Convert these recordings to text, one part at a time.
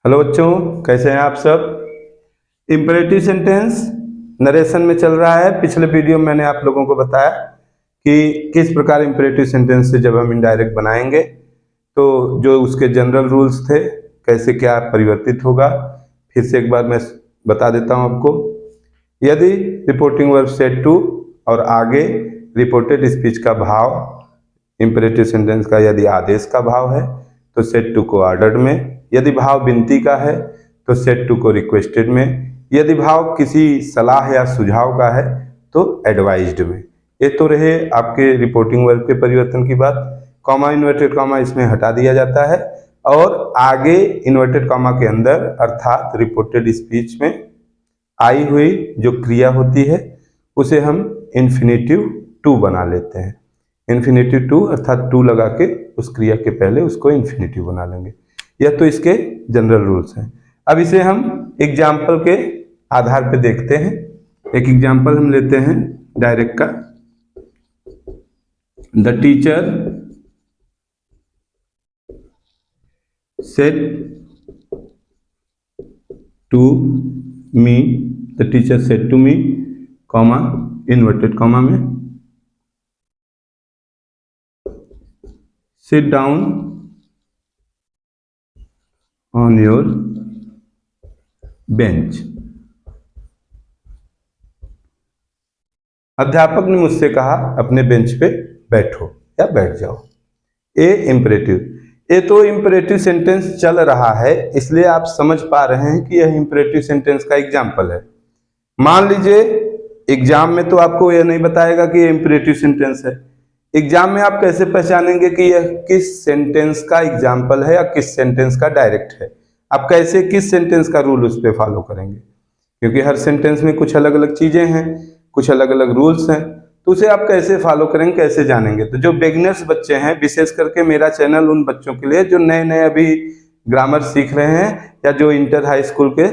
Hello बच्चों, कैसे हैं आप सब। इम्परेटिव सेंटेंस नरेशन में चल रहा है। पिछले वीडियो में मैंने आप लोगों को बताया कि किस प्रकार इम्परेटिव सेंटेंस से जब हम इनडायरेक्ट बनाएंगे तो जो उसके जनरल रूल्स थे, कैसे क्या परिवर्तित होगा। फिर से एक बार मैं बता देता हूं आपको। यदि रिपोर्टिंग वर्ब सेड टू और आगे रिपोर्टेड स्पीच का भाव, इम्परेटिव सेंटेंस का यदि आदेश का भाव है तो सेड टू को ऑर्डर्ड में, यदि भाव विनती का है तो सेड टू को रिक्वेस्टेड में, यदि भाव किसी सलाह या सुझाव का है तो एडवाइज्ड में। ये तो रहे आपके रिपोर्टिंग वर्ब के परिवर्तन की बात। कॉमा इन्वर्टेड कॉमा इसमें हटा दिया जाता है और आगे इन्वर्टेड कॉमा के अंदर अर्थात रिपोर्टेड स्पीच में आई हुई जो क्रिया होती है उसे हम इन्फिनेटिव टू बना लेते हैं। इन्फिनेटिव टू अर्थात टू लगा के उस क्रिया के पहले उसको इन्फिनेटिव बना लेंगे। यह तो इसके जनरल रूल्स हैं। अब इसे हम एग्जाम्पल के आधार पर देखते हैं। एक एग्जाम्पल हम लेते हैं डायरेक्ट का। The teacher said to me, the teacher said to me, comma inverted comma में, sit down on your bench. अध्यापक ने मुझसे कहा अपने बेंच पे बैठो या बैठ जाओ। ए इम्परेटिव। ये तो इम्परेटिव सेंटेंस चल रहा है, इसलिए आप समझ पा रहे हैं कि यह इम्परेटिव सेंटेंस का एग्जाम्पल है। मान लीजिए एग्जाम में तो आपको यह नहीं बताएगा कि यह इम्परेटिव सेंटेंस है। एग्जाम में आप कैसे पहचानेंगे कि यह किस सेंटेंस का एग्जाम्पल है या किस सेंटेंस का डायरेक्ट है। आप कैसे किस सेंटेंस का रूल उस पर फॉलो करेंगे, क्योंकि हर सेंटेंस में कुछ अलग अलग चीजें हैं, कुछ अलग अलग रूल्स हैं, तो उसे आप कैसे फॉलो करेंगे, कैसे जानेंगे। तो जो बिगिनर्स बच्चे हैं, विशेष करके मेरा चैनल उन बच्चों के लिए जो नए नए अभी ग्रामर सीख रहे हैं या जो इंटर हाई स्कूल के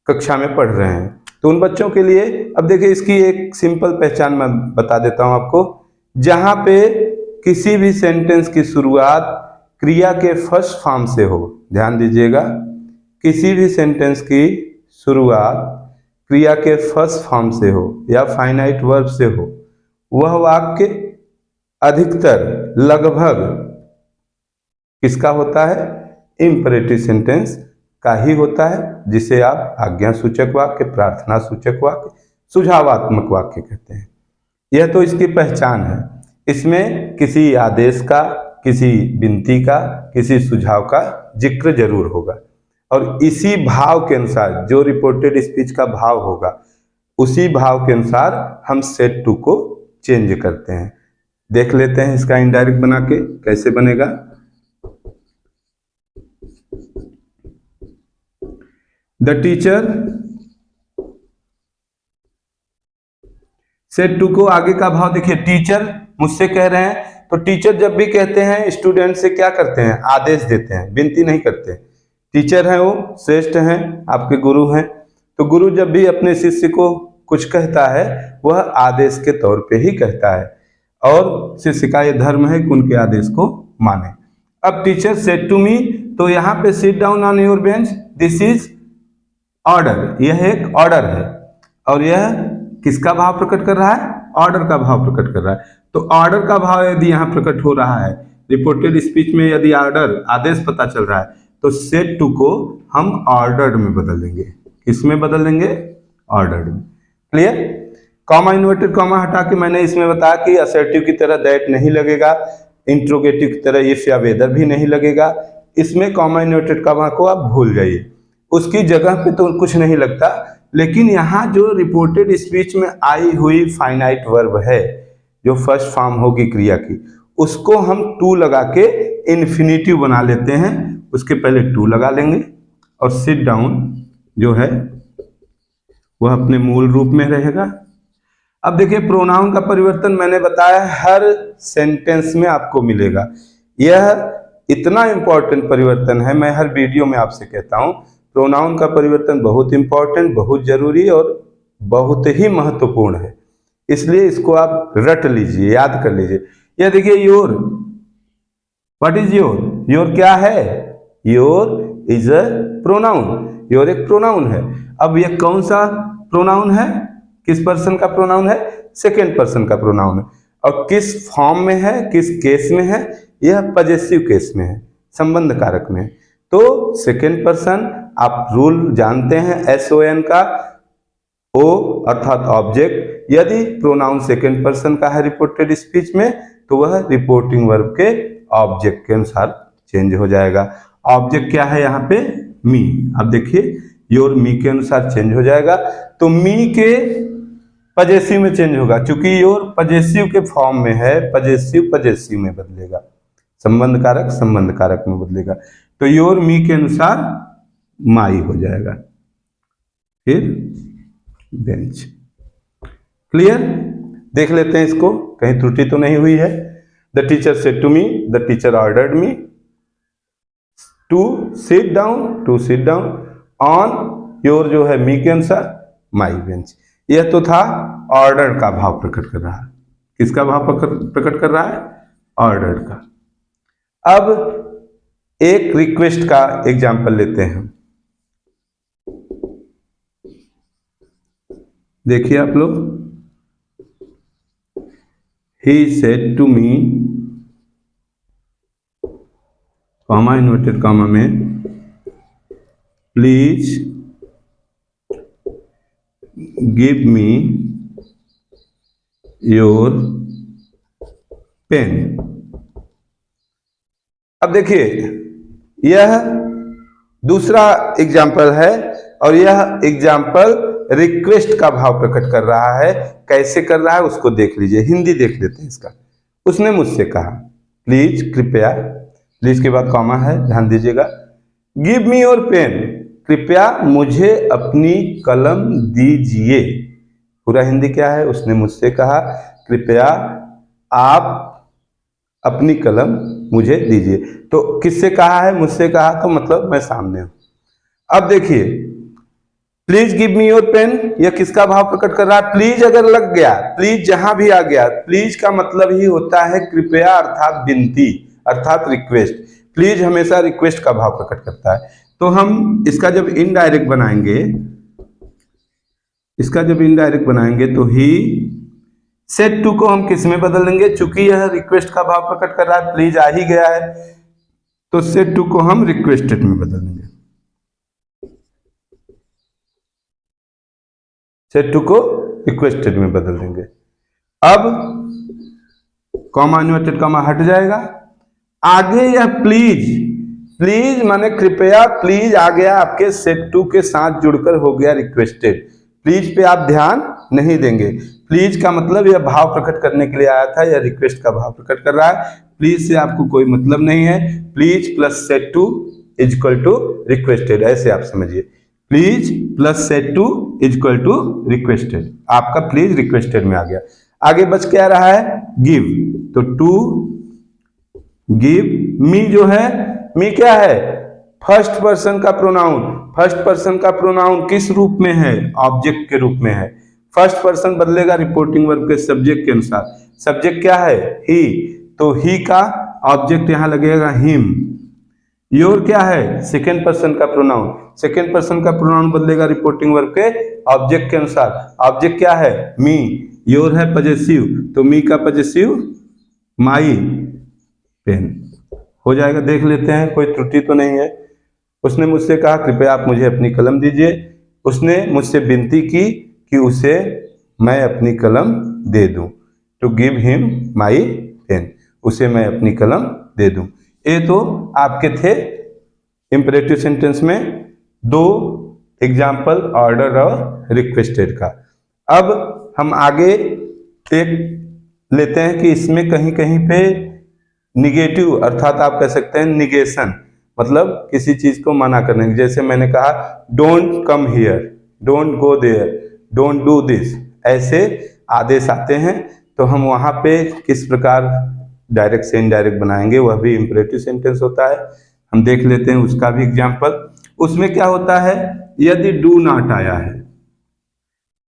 कक्षा में पढ़ रहे हैं, तो उन बच्चों के लिए अब देखिए इसकी एक सिंपल पहचान मैं बता देता हूं आपको। जहां पे किसी भी सेंटेंस की शुरुआत क्रिया के फर्स्ट फॉर्म से हो, ध्यान दीजिएगा, किसी भी सेंटेंस की शुरुआत क्रिया के फर्स्ट फॉर्म से हो या फाइनाइट वर्ब से हो, वह वाक्य अधिकतर लगभग किसका होता है, इम्परेटिव सेंटेंस का ही होता है, जिसे आप आज्ञा सूचक वाक्य, प्रार्थना सूचक वाक्य, सुझावात्मक वाक्य कहते हैं। यह तो इसकी पहचान है। इसमें किसी आदेश का, किसी विनती का, किसी सुझाव का जिक्र जरूर होगा और इसी भाव के अनुसार जो रिपोर्टेड स्पीच का भाव होगा उसी भाव के अनुसार हम सेड टू को चेंज करते हैं। देख लेते हैं इसका इनडायरेक्ट बना के कैसे बनेगा। द टीचर सेड टू को आगे का भाव देखिए, टीचर मुझसे कह रहे हैं, तो टीचर जब भी कहते हैं स्टूडेंट से क्या करते हैं, आदेश देते हैं, विनती नहीं करते। टीचर हैं, वो श्रेष्ठ हैं, आपके गुरु हैं, तो गुरु जब भी अपने शिष्य को कुछ कहता है वह आदेश के तौर पे ही कहता है और शिष्य का यह धर्म है कि उनके आदेश को माने। अब टीचर सेड टू मी, तो यहाँ पे seat down on your bench, this is order, यह एक ऑर्डर है और यह किसका भाव प्रकट कर रहा है, ऑर्डर का भाव प्रकट कर रहा है। तो ऑर्डर का भाव यदि यहाँ प्रकट हो रहा है, रिपोर्टेड स्पीच में यदि ऑर्डर आदेश पता चल रहा है, तो सेड टू को हम ऑर्डर्ड में बदल देंगे। किसमें बदल देंगे, ऑर्डर्ड में। क्लियर। कॉमा इन्वर्टेड कॉमा हटा के मैंने इसमें बताया कि असर्टिव की तरह दैट नहीं लगेगा, इंट्रोगेटिव की तरह इफ या वेदर भी नहीं लगेगा। इसमें कॉमा इन्वर्टेड कॉमा को आप भूल जाइए, उसकी जगह पे तो कुछ नहीं लगता। लेकिन यहाँ जो रिपोर्टेड स्पीच में आई हुई फाइनाइट वर्ब है जो फर्स्ट फॉर्म होगी क्रिया की, उसको हम टू लगा के इन्फिनेटिव बना लेते हैं। उसके पहले टू लगा लेंगे और सिट डाउन जो है वह अपने मूल रूप में रहेगा। अब देखिए प्रोनाउन का परिवर्तन मैंने बताया हर सेंटेंस में आपको मिलेगा। यह इतना इंपॉर्टेंट परिवर्तन है, मैं हर वीडियो में आपसे कहता हूं प्रोनाउन का परिवर्तन बहुत इंपॉर्टेंट, बहुत जरूरी और बहुत ही महत्वपूर्ण है, इसलिए इसको आप रट लीजिए, याद कर लीजिए। यह देखिए your, what is your, your क्या है, your is a pronoun, your एक प्रोनाउन है। अब ये कौन सा प्रोनाउन है, किस पर्सन का प्रोनाउन है, सेकेंड पर्सन का प्रोनाउन है। और किस फॉर्म में है, किस केस में है, यह पजेसिव केस में है, संबंध कारक में। तो सेकेंड पर्सन, आप रूल जानते हैं SON का, ओ अर्थात ऑब्जेक्ट, यदि प्रोनाउन सेकेंड पर्सन का है रिपोर्टेड स्पीच में तो वह रिपोर्टिंग वर्ब के ऑब्जेक्ट के अनुसार चेंज हो जाएगा। ऑब्जेक्ट क्या है यहाँ पे, मी। अब देखिए योर मी के अनुसार चेंज हो जाएगा, तो मी के पजेसिव में चेंज होगा, क्योंकि योर पजेसिव के फॉर्म में है, पजेसिव पजेसिव में बदलेगा, संबंध कारक में बदलेगा। तो योर मी के अनुसार माई हो जाएगा, फिर बेंच। क्लियर, देख लेते हैं इसको, कहीं त्रुटि तो नहीं हुई है। The teacher said to me, the teacher ordered me to sit down on your जो है मी के अनुसार माई बेंच। यह तो था ऑर्डर का भाव प्रकट कर रहा है। किसका भाव प्रकट कर रहा है, ऑर्डर का। अब एक रिक्वेस्ट का एग्जाम्पल लेते हैं। देखिए आप लोग, he said to me, comma inverted comma में, please give me your pen. अब देखिए यह दूसरा एग्जाम्पल है और यह एग्जाम्पल रिक्वेस्ट का भाव प्रकट कर रहा है। कैसे कर रहा है उसको देख लीजिए, हिंदी देख लेते हैं इसका। उसने मुझसे कहा, प्लीज, कृपया, प्लीज के बाद कॉमा है, ध्यान दीजिएगा, गिव मी योर पेन, कृपया मुझे अपनी कलम दीजिए। पूरा हिंदी क्या है, उसने मुझसे कहा कृपया आप अपनी कलम मुझे दीजिए। तो किससे कहा है, मुझसे कहा, तो मतलब मैं सामने हूं। अब देखिए, please give me your pen, यह किसका भाव प्रकट कर रहा है। प्लीज अगर लग गया, प्लीज जहां भी आ गया, प्लीज का मतलब ही होता है कृपया अर्थात विनती अर्थात रिक्वेस्ट। प्लीज हमेशा रिक्वेस्ट का भाव प्रकट करता है। तो हम इसका जब इनडायरेक्ट बनाएंगे, तो ही सेड टू को हम किस में बदल देंगे, चूंकि यह रिक्वेस्ट का भाव प्रकट कर रहा है, प्लीज आ ही गया है, तो सेड टू को हम रिक्वेस्टेड में बदल देंगे। सेड टू को रिक्वेस्टेड में बदल देंगे। अब कॉमा इन्वर्टेड कॉमा हट जाएगा, आगे यह प्लीज माने कृपया, प्लीज आ गया आपके सेड टू के साथ जुड़कर हो गया रिक्वेस्टेड। प्लीज पे आप ध्यान नहीं देंगे। प्लीज का मतलब यह भाव प्रकट करने के लिए आया था, यह रिक्वेस्ट का भाव प्रकट कर रहा है। प्लीज से आपको कोई मतलब नहीं है। Please plus said to is equal to requested, ऐसे आप समझिए। Please plus said to is equal to requested, आपका प्लीज रिक्वेस्टेड में आ गया। आगे बच क्या रहा है, गिव, तो टू गिव मी जो है, मी क्या है, फर्स्ट पर्सन का प्रोनाउन। फर्स्ट पर्सन का प्रोनाउन किस रूप में है, ऑब्जेक्ट के रूप में है। फर्स्ट पर्सन बदलेगा रिपोर्टिंग वर्ब के सब्जेक्ट के अनुसार। सब्जेक्ट क्या है, ही, तो ही का ऑब्जेक्ट यहां लगेगा हिम। योर क्या है, सेकेंड पर्सन का प्रोनाउन। सेकेंड पर्सन का प्रोनाउन बदलेगा रिपोर्टिंग वर्ब के ऑब्जेक्ट के अनुसार। ऑब्जेक्ट क्या है, मी। योर है पजेसिव, तो मी का पजेसिव माई पेन हो जाएगा। देख लेते हैं कोई त्रुटि तो नहीं है। उसने मुझसे कहा कृपया आप मुझे अपनी कलम दीजिए। उसने मुझसे विनती की कि उसे मैं अपनी कलम दे दूं, to give him my pen, उसे मैं अपनी कलम दे दूं। ये तो आपके थे इंपरेटिव सेंटेंस में दो एग्जाम्पल, ऑर्डर और रिक्वेस्टेड का। अब हम आगे एक लेते हैं कि इसमें कहीं कहीं पे निगेटिव अर्थात आप कह सकते हैं निगेशन, मतलब किसी चीज को मना करने की। जैसे मैंने कहा don't come here, don't go there, don't do this, ऐसे आदेश आते हैं। तो हम वहां पे किस प्रकार डायरेक्ट से इनडायरेक्ट बनाएंगे, वह भी इंपरेटिव सेंटेंस होता है। हम देख लेते हैं उसका भी एग्जाम्पल। उसमें क्या होता है, यदि डू नॉट आया है,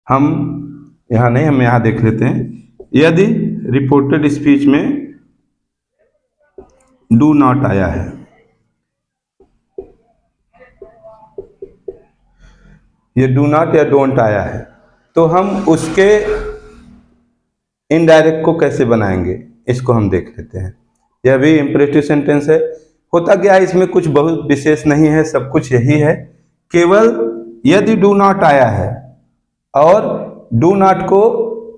हम यहां नहीं, हम यहां देख लेते हैं। यदि रिपोर्टेड स्पीच में डू नॉट आया है, ये डू नॉट या डोंट आया है, तो हम उसके इनडायरेक्ट को कैसे बनाएंगे इसको हम देख लेते हैं। यह भी इंपरेटिव सेंटेंस है। होता क्या है, इसमें कुछ बहुत विशेष नहीं है, सब कुछ यही है। केवल यदि डू नॉट आया है और डू नॉट को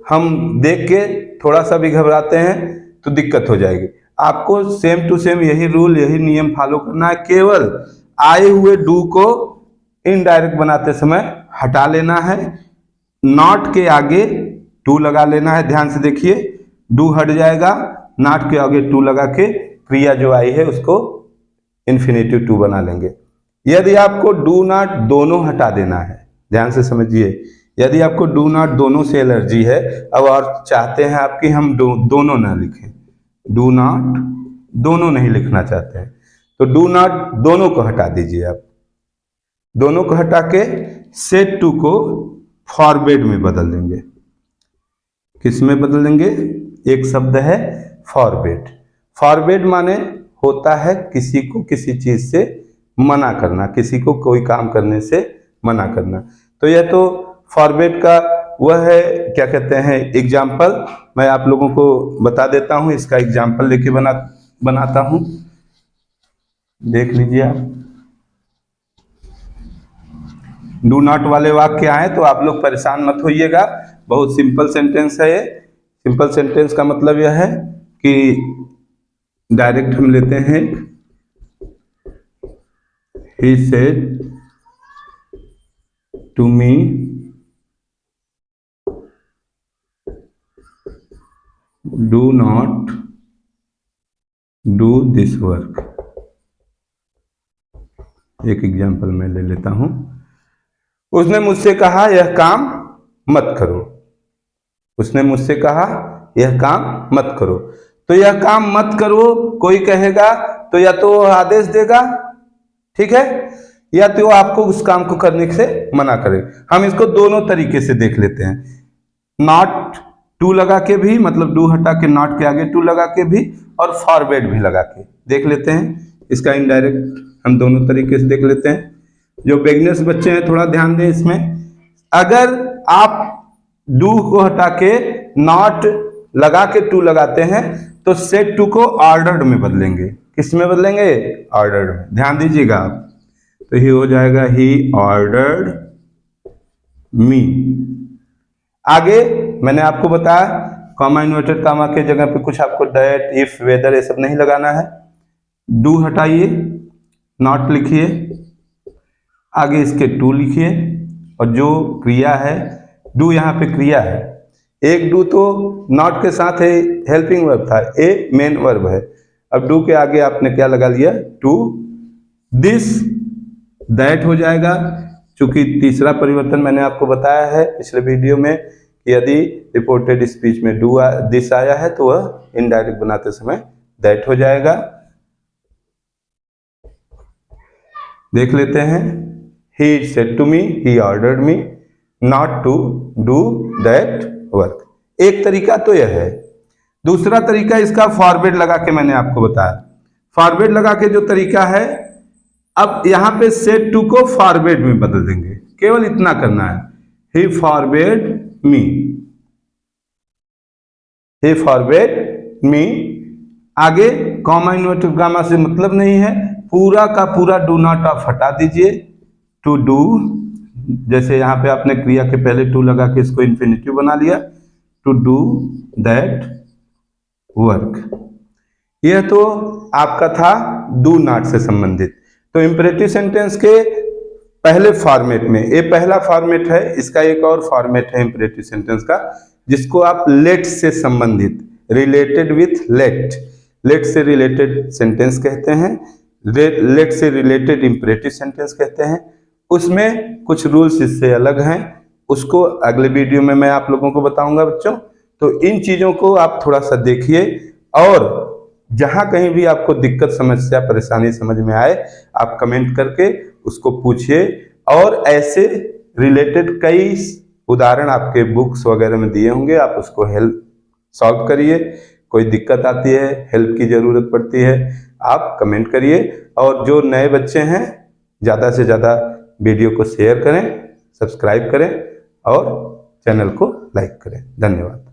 हम देख के थोड़ा सा भी घबराते हैं तो दिक्कत हो जाएगी। आपको सेम टू सेम यही रूल, यही नियम फॉलो करना है। केवल आए हुए डू को इनडायरेक्ट बनाते समय हटा लेना है, नॉट के आगे टू लगा लेना है। ध्यान से देखिए, डू हट जाएगा, नॉट के आगे टू लगा के क्रिया जो आई है उसको इन्फिनेटिव टू बना लेंगे। यदि आपको डू नॉट दोनों हटा देना है, ध्यान से समझिए, यदि आपको डू नॉट दोनों से एलर्जी है, अब और चाहते हैं आपकी हम दोनों ना लिखें, डू नॉट दोनों नहीं लिखना चाहते हैं, तो डू नॉट दोनों को हटा दीजिए। आप दोनों को हटा के सेट टू को फॉरवर्ड में बदल देंगे। किस में बदल देंगे? एक शब्द है फॉरवर्ड। फॉरवर्ड माने होता है किसी को किसी चीज से मना करना, किसी को कोई काम करने से मना करना। तो यह तो फॉरवर्ड का वह है, क्या कहते हैं, एग्जाम्पल। मैं आप लोगों को बता देता हूं, इसका एग्जाम्पल लेके बनाता हूं, देख लीजिए आप। डू नॉट वाले वाक्य आए तो आप लोग परेशान मत होइएगा, बहुत सिंपल सेंटेंस है ये। सिंपल सेंटेंस का मतलब यह है कि डायरेक्ट हम लेते हैं, he said to me do not do this work। एक एग्जाम्पल मैं ले लेता हूं। उसने मुझसे कहा यह काम मत करो। उसने मुझसे कहा यह काम मत करो। तो यह काम मत करो कोई कहेगा तो या तो आदेश देगा, ठीक है, या तो आपको उस काम को करने से मना करे। हम इसको दोनों तरीके से देख लेते हैं, नॉट टू लगा के भी, मतलब डू हटा के नॉट के आगे टू लगा के भी, और फॉरवर्ड भी लगा के देख लेते हैं। इसका इनडायरेक्ट हम दोनों तरीके से देख लेते हैं। जो बिगिनर्स बच्चे हैं थोड़ा ध्यान दें इसमें। अगर आप डू को हटा के नॉट लगा के टू लगाते हैं तो सेट टू को ऑर्डर्ड में बदलेंगे। किस में बदलेंगे? ऑर्डर्ड में। ध्यान दीजिएगा आप, तो ही हो जाएगा ही ऑर्डर्ड मी। आगे मैंने आपको बताया कॉमा इन्वर्टेड कॉमा के जगह पे कुछ आपको दैट, इफ, वेदर ये सब नहीं लगाना है। डू हटाइए, नॉट लिखिए, आगे इसके टू लिखिए, और जो क्रिया है, डू यहाँ पे क्रिया है। एक डू तो नॉट के साथ है, हेल्पिंग वर्ब था, ए मेन वर्ब है। अब डू के आगे आपने क्या लगा लिया? टू। दिस दैट हो जाएगा, क्योंकि तीसरा परिवर्तन मैंने आपको बताया है पिछले वीडियो में कि यदि रिपोर्टेड स्पीच में डू दिस आया है तो वह इनडायरेक्ट बनाते समय दैट हो जाएगा। देख लेते हैं, he said to me, he ordered me not to do that work। एक तरीका तो यह है। दूसरा तरीका इसका फॉरवर्ड लगा के मैंने आपको बताया। फॉरवर्ड लगा के जो तरीका है, अब यहां पे सेट टू को फॉरवर्ड में बदल देंगे, केवल इतना करना है, he forward me, he forward me। आगे कॉमा इन्वर्टेड कॉमा से मतलब नहीं है, पूरा का पूरा डू नॉट आप हटा दीजिए। टू डू, जैसे यहाँ पे आपने क्रिया के पहले टू लगा के इसको इन्फिनिटिव बना लिया, टू डू दैट वर्क। यह तो आपका था डू नॉट से संबंधित। तो इंपरेटिव सेंटेंस के पहले फॉर्मेट में, ये पहला फॉर्मेट है, इसका एक और फॉर्मेट है इंपरेटिव सेंटेंस का, जिसको आप लेट से संबंधित, रिलेटेड विथ लेट, लेट से रिलेटेड सेंटेंस कहते हैं, लेट से रिलेटेड इंपरेटिव सेंटेंस कहते हैं। उसमें कुछ रूल्स इससे अलग हैं, उसको अगले वीडियो में मैं आप लोगों को बताऊंगा बच्चों। तो इन चीजों को आप थोड़ा सा देखिए, और जहां कहीं भी आपको दिक्कत, समस्या, परेशानी समझ में आए, आप कमेंट करके उसको पूछिए। और ऐसे रिलेटेड कई उदाहरण आपके बुक्स वगैरह में दिए होंगे, आप उसको हेल्प सॉल्व करिए। कोई दिक्कत आती है, हेल्प की जरूरत पड़ती है, आप कमेंट करिए। और जो नए बच्चे हैं, ज़्यादा से ज़्यादा वीडियो को शेयर करें, सब्सक्राइब करें और चैनल को लाइक करें। धन्यवाद।